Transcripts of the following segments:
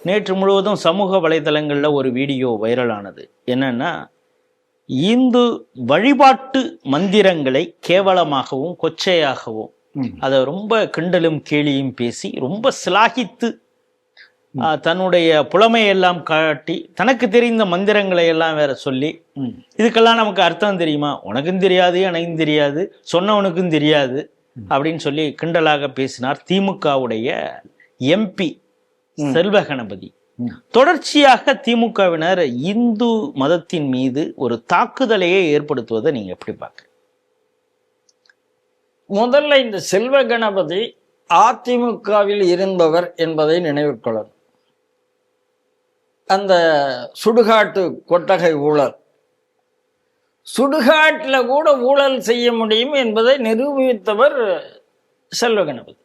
நேற்று முழுவதும் சமூக வலைதளங்களில் ஒரு வீடியோ வைரலானது. என்னன்னா, இந்து வழிபாட்டு மந்திரங்களை கேவலமாகவும் கொச்சையாகவும் அதை ரொம்ப கிண்டலும் கேலியும் பேசி ரொம்ப சிலாகித்து தன்னுடைய புலமையெல்லாம் காட்டி தனக்கு தெரிந்த மந்திரங்களை எல்லாம் வேற சொல்லி, இதுக்கெல்லாம் நமக்கு அர்த்தம் தெரியுமா, உனக்கும் தெரியாது எனக்கும் தெரியாது சொன்னவனுக்கும் தெரியாது அப்படின்னு சொல்லி கிண்டலாக பேசினார் திமுகவுடைய எம்பி செல்வ கணபதி. தொடர்ச்சியாக திமுகவினர் இந்து மதத்தின் மீது ஒரு தாக்குதலையே ஏற்படுத்துவதை நீங்க எப்படி பார்க்க? முதல்ல இந்த செல்வ கணபதி அதிமுகவில் இருந்தவர் என்பதை நினைவில் கொள்ளணும். அந்த சுடுகாட்டு கொட்டகை ஊழல், சுடுகாட்டில் கூட ஊழல் செய்ய முடியும் என்பதை நிரூபித்தவர் செல்வ கணபதி.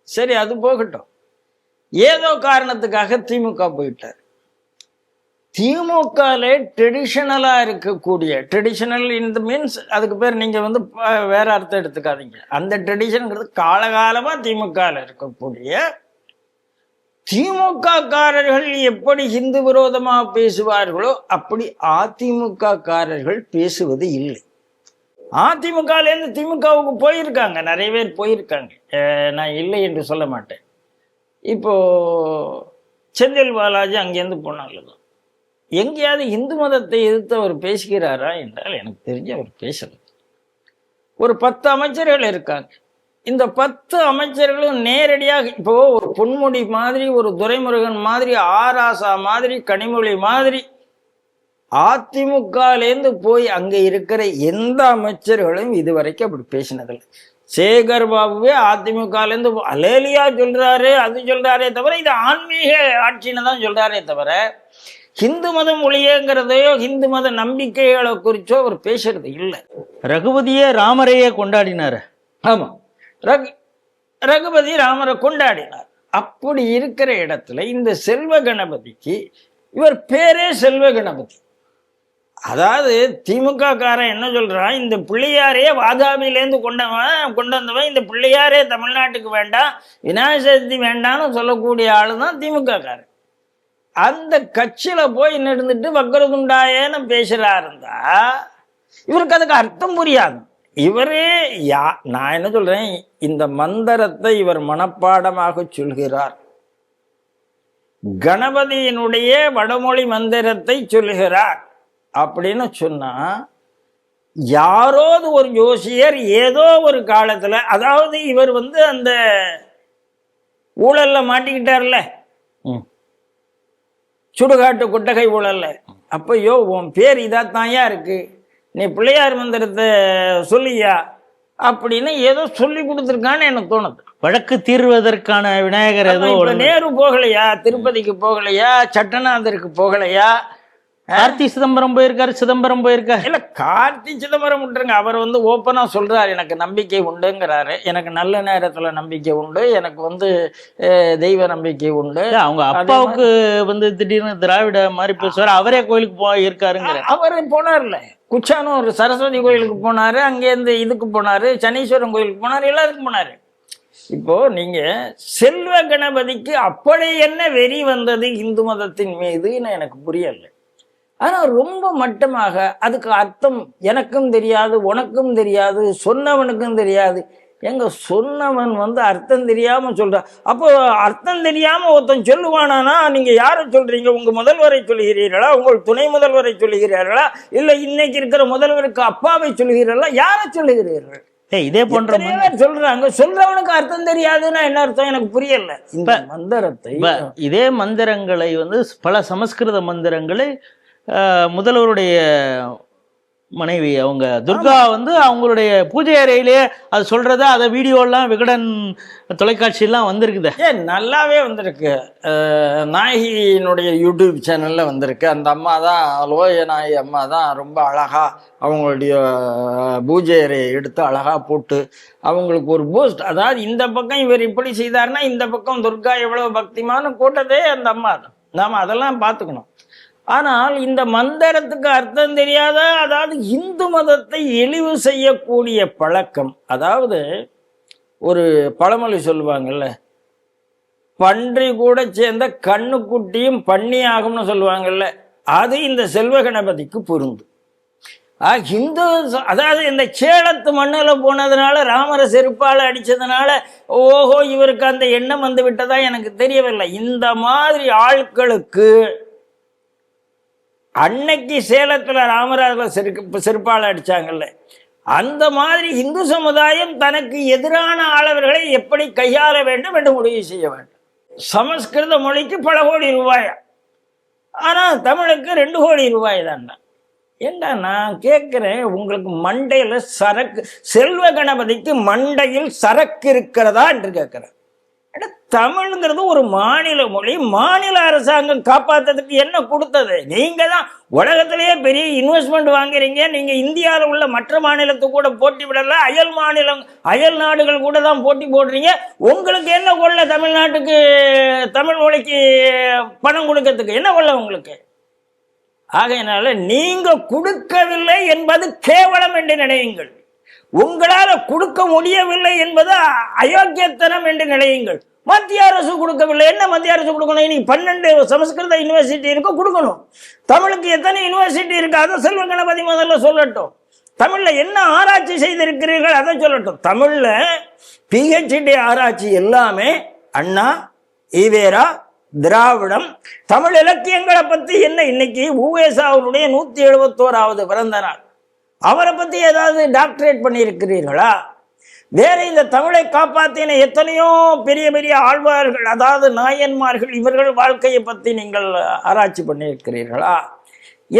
சரி, அது போகட்டும். ஏதோ காரணத்துக்காக திமுக போயிட்டார். திமுகல ட்ரெடிஷனலா இருக்கக்கூடிய, ட்ரெடிஷனல் இந்த மீன்ஸ் அதுக்கு பேர் நீங்க வேற அர்த்தம் எடுத்துக்காதீங்க. அந்த ட்ரெடிஷன்ங்கிறது காலகாலமா திமுகல இருக்கக்கூடிய திமுக காரர்கள் எப்படி ஹிந்து விரோதமா பேசுவார்களோ அப்படி அதிமுக காரர்கள் பேசுவது இல்லை. அதிமுகலேருந்து திமுகவுக்கு போயிருக்காங்க, நிறைய பேர் போயிருக்காங்க, நான் இல்லை என்று சொல்ல மாட்டேன். இப்போ செந்தில் பாலாஜி அங்கேருந்து போனாலும் எங்கேயாவது இந்து மதத்தை எதிர்த்து அவர் பேசுகிறாரா என்றால் எனக்கு தெரிஞ்ச அவர் பேசல. ஒரு 10 அமைச்சர்கள் இருக்காங்க. இந்த 10 அமைச்சர்களும் நேரடியாக இப்போ ஒரு பொன்முடி மாதிரி, ஒரு துரைமுருகன் மாதிரி, ஆராசா மாதிரி, கனிமொழி மாதிரி அதிமுகலேருந்து போய் அங்க இருக்கிற எந்த அமைச்சர்களும் இதுவரைக்கும் அப்படி பேசினதில்லை. சேகர் பாபுவே அதிமுகலேருந்து அலேலியா சொல்றாரு, அது சொல்றாரே தவிர இது ஆன்மீக ஆட்சின்னு தான் சொல்றாரே தவிர ஹிந்து மதம் ஒளியங்கிறதையோ ஹிந்து மத நம்பிக்கைகளை குறிச்சோ அவர் பேசுறது இல்லை. ரகுபதியே ராமரையே கொண்டாடினார். ஆமா, ரகுபதி ராமரை கொண்டாடினார். அப்படி இருக்கிற இடத்துல இந்த செல்வ கணபதிக்கு இவர் பேரே செல்வ கணபதி. அதாவது திமுக காரன் என்ன சொல்றான், இந்த பிள்ளையாரே வாதாபிலேருந்து கொண்டு வந்தவன், இந்த பிள்ளையாரே தமிழ்நாட்டுக்கு வேண்டாம், விநாயகர் சதுர்த்தி வேண்டாம்னு சொல்லக்கூடிய ஆளு தான் திமுக காரன். அந்த கட்சியில போய் நடந்துட்டு வக்கரதுண்டாயன்னு பேசுறாருந்தா இவருக்கு அதுக்கு அர்த்தம் புரியாது. இவரே நான் என்ன சொல்றேன், இந்த மந்திரத்தை இவர் மனப்பாடமாக சொல்கிறார். கணபதியினுடைய வடமொழி மந்திரத்தை சொல்கிறார் அப்படின்னு சொன்னா, யாரோது ஒரு ஜோசியர் ஏதோ ஒரு காலத்துல, அதாவது இவர் அந்த ஊழல்ல மாட்டிக்கிட்டார்ல, சுடுகாட்டு குட்டகை ஊழல்ல. அப்பயோ உன் பேர் இதாத்தாயா இருக்கு, நீ பிள்ளையார் மந்திரத்தை சொல்லியா அப்படின்னு ஏதோ சொல்லி கொடுத்துருக்கான்னு எனக்கு தோணுது. வழக்கு தீர்வதற்கான விநாயகர் ஏதோ நேரு போகலையா, திருப்பதிக்கு போகலையா, சட்டநாதருக்கு போகலையா, கார்த்தி சிதம்பரம் போயிருக்காரு, சிதம்பரம் போயிருக்காரு. இல்ல கார்த்தி சிதம்பரம் விட்டுருங்க, அவர் ஓப்பனா சொல்றாரு எனக்கு நம்பிக்கை உண்டுங்கிறாரு. எனக்கு நல்ல நேரத்துல நம்பிக்கை உண்டு, எனக்கு தெய்வ நம்பிக்கை உண்டு. அவங்க அப்பாவுக்கு திடீர்னு திராவிட மாதிரி பேசுவார், அவரே கோயிலுக்கு போயிருக்காருங்கிற. அவரே போனார்ல, குச்சானூர் சரஸ்வதி கோயிலுக்கு போனாரு, அங்கேருந்து இதுக்கு போனாரு, சனீஸ்வரன் கோயிலுக்கு போனாரு, எல்லாத்துக்கும் போனாரு. இப்போ நீங்க செல்வ கணபதிக்கு அப்படி என்ன வெறி வந்தது இந்து மதத்தின் மீதுன்னு எனக்கு புரியல. ஆனா ரொம்ப மட்டமாக அதுக்கு அர்த்தம் எனக்கும் தெரியாது, உனக்கும் தெரியாது, சொன்னவனுக்கும் தெரியாது. எங்க சொன்னவன் அர்த்தம் தெரியாம சொல்ற. அப்போ அர்த்தம் தெரியாம ஒருத்தன் சொல்லுவானா, நீங்க யாரை சொல்றீங்க? உங்க முதல்வரை சொல்லுகிறீர்களா, உங்கள் துணை முதல்வரை சொல்லுகிறீர்களா, இல்ல இன்னைக்கு இருக்கிற முதல்வருக்கு அப்பாவை சொல்லுகிறீர்களா, யாரை சொல்லுகிறீர்கள்? இதே போன்ற சொல்றாங்க. சொல்றவனுக்கு அர்த்தம் தெரியாதுன்னா என்ன அர்த்தம் எனக்கு புரியல. இந்த மந்திரத்தை, இதே மந்திரங்களை பல சமஸ்கிருத மந்திரங்களை முதல்வருடைய மனைவி அவங்க துர்கா அவங்களுடைய பூஜை அறையிலேயே அது சொல்றதா, அதை வீடியோலாம் விகடன் தொலைக்காட்சியெல்லாம் வந்திருக்குது. நல்லாவே வந்திருக்கு. நாயகியினுடைய யூடியூப் சேனல்ல வந்திருக்கு. அந்த அம்மா தான், லோய நாயகி அம்மா தான் ரொம்ப அழகா அவங்களுடைய பூஜை அறையை எடுத்து அழகா போட்டு அவங்களுக்கு ஒரு போஸ்ட். அதாவது இந்த பக்கம் இவர் இப்படி செய்தாருன்னா இந்த பக்கம் துர்கா எவ்வளவு பக்திமான கூட்டதே அந்த அம்மா தான். நாம அதெல்லாம் பார்த்துக்கணும். ஆனால் இந்த மந்திரத்துக்கு அர்த்தம் தெரியாத, அதாவது இந்து மதத்தை இழிவு செய்யக்கூடிய பழக்கம். அதாவது ஒரு பழமொழி சொல்லுவாங்கல்ல, பன்றி கூட சேர்ந்த கண்ணுக்குட்டியும் பண்ணி ஆகும்னு சொல்லுவாங்கல்ல, அது இந்த செல்வ கணபதிக்கு பொருந்தும். ஹிந்து, அதாவது இந்த சேலத்து மண்ணில் போனதுனால, ராமரை செருப்பால் அடித்ததுனால ஓஹோ இவருக்கு அந்த எண்ணம் வந்து விட்டதா எனக்கு தெரியவில்லை. இந்த மாதிரி ஆட்களுக்கு அன்னைக்கு சேலத்தில் ராமராஜ செருப்பால் அடித்தாங்கல்ல, அந்த மாதிரி இந்து சமுதாயம் தனக்கு எதிரான ஆளவர்களை எப்படி கையாள வேண்டும் என்று முடிவு செய்ய வேண்டும். சமஸ்கிருத மொழிக்கு பல கோடி ரூபாயா, ஆனால் தமிழுக்கு 2 கோடி ரூபாய் தான். ஏண்டா நான் கேட்குறேன், உங்களுக்கு மண்டையில் சரக்கு, செல்வ கணபதிக்கு மண்டையில் சரக்கு இருக்கிறதா என்று கேட்குறேன். தமிழ்ங்கிறது ஒரு மாநில மொழி, மாநில அரசாங்கம் காப்பாற்றுறதுக்கு என்ன கொடுத்தது? நீங்கள் தான் உலகத்திலேயே பெரிய இன்வெஸ்ட்மெண்ட் வாங்குறீங்க. நீங்கள் இந்தியாவில் உள்ள மற்ற மாநிலத்துக்கு கூட போட்டி விடல, அயல் நாடுகள் கூட தான் போட்டி போடுறீங்க. உங்களுக்கு என்ன கொள்ள தமிழ்நாட்டுக்கு, தமிழ் மொழிக்கு பணம் கொடுக்கறதுக்கு என்ன கொள்ள உங்களுக்கு? ஆகையினால நீங்க கொடுக்கவில்லை என்பது கேவலம் என்று நினையுங்கள். உங்களால கொடுக்க முடியவில்லை என்பது அயோக்கியத்தனம் என்று நினையுங்கள். மத்திய அரசு கொடுக்கவில்லை, என்ன மத்திய அரசு கொடுக்கணும்? இன்னைக்கு 12 சமஸ்கிருத யூனிவர்சிட்டி இருக்கு, கொடுக்கணும். தமிழுக்கு எத்தனை யூனிவர்சிட்டி இருக்கு அதை செல்வ கணபதி முதல்ல சொல்லட்டும். தமிழ்ல என்ன ஆராய்ச்சி செய்திருக்கிறீர்கள் அதை சொல்லட்டும். தமிழ்ல PhD ஆராய்ச்சி எல்லாமே அண்ணா, ஈவேரா, திராவிடம், தமிழ் இலக்கியங்களை பத்தி என்ன, இன்னைக்கு உவேசா அவருடைய 171வது பிறந்த நாள், அவரை பத்தி ஏதாவது டாக்டரேட் பண்ணியிருக்கிறீர்களா? வேற இந்த தமிழை காப்பாற்றின எத்தனையோ பெரிய பெரிய ஆழ்வார்கள், அதாவது நாயன்மார்கள், இவர்கள் வாழ்க்கையை பத்தி நீங்கள் ஆராய்ச்சி பண்ணியிருக்கிறீர்களா?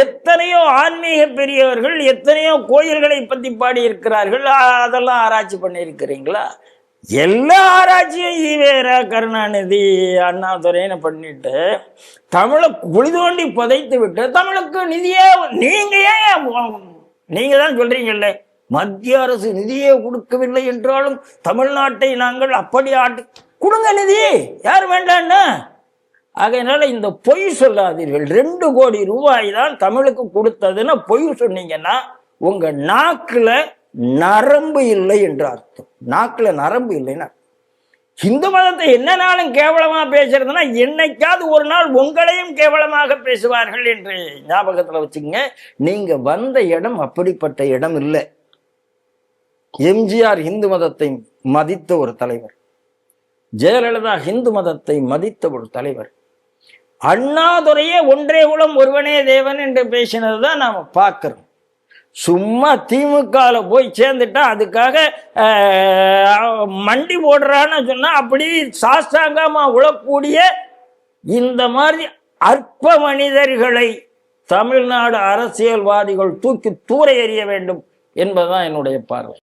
எத்தனையோ ஆன்மீக பெரியவர்கள் எத்தனையோ கோயில்களை பத்தி பாடி இருக்கிறார்கள், அதெல்லாம் ஆராய்ச்சி பண்ணியிருக்கிறீங்களா? எல்லா ஆராய்ச்சியும் ஈவேரா, கருணாநிதி, அண்ணாதுரைன்னு பண்ணிட்டு தமிழை குழி தோண்டி புதைத்து விட்டு தமிழுக்கு நிதியே நீங்க தான் சொல்றீங்கல்ல, மத்திய அரசு நிதியே கொடுக்கவில்லை என்றாலும் தமிழ்நாட்டை நாங்கள் அப்படி கொடுங்க நிதி, யார் வேண்டான்னு. ஆகையினால இந்த பொய் சொல்லாதீர்கள். 2 கோடி ரூபாய் தான் தமிழுக்கு கொடுத்ததுன்னு பொய் சொன்னீங்கன்னா உங்க நாக்குல நரம்பு இல்லை என்று அர்த்தம். நாக்குல நரம்பு இல்லைன்னா இந்து மதத்தை என்ன நாளும் கேவலமா பேசுறதுன்னா என்னைக்காவது ஒரு நாள் உங்களையும் கேவலமாக பேசுவார்கள் என்று ஞாபகத்துல வச்சுங்க. நீங்க வந்த இடம் அப்படிப்பட்ட இடம் இல்லை. எம்ஜிஆர் இந்து மதத்தை மதித்த ஒரு தலைவர், ஜெயலலிதா இந்து மதத்தை மதித்த ஒரு தலைவர், அண்ணாதுரையே ஒன்றே குலம் ஒருவனே தேவன் என்று பேசினதுதான் நாம பார்க்கிறோம். சும்மா திமுகல போய் சேர்ந்துட்டா அதுக்காக மண்டி போடுறான்னு சொன்னா அப்படி சாஸ்தாங்கமா உழக்கூடிய இந்த மாதிரி அற்ப மனிதர்களை தமிழ்நாடு அரசியல்வாதிகள் தூக்கி தூர எறிய வேண்டும் என்பதுதான் என்னுடைய பார்வை.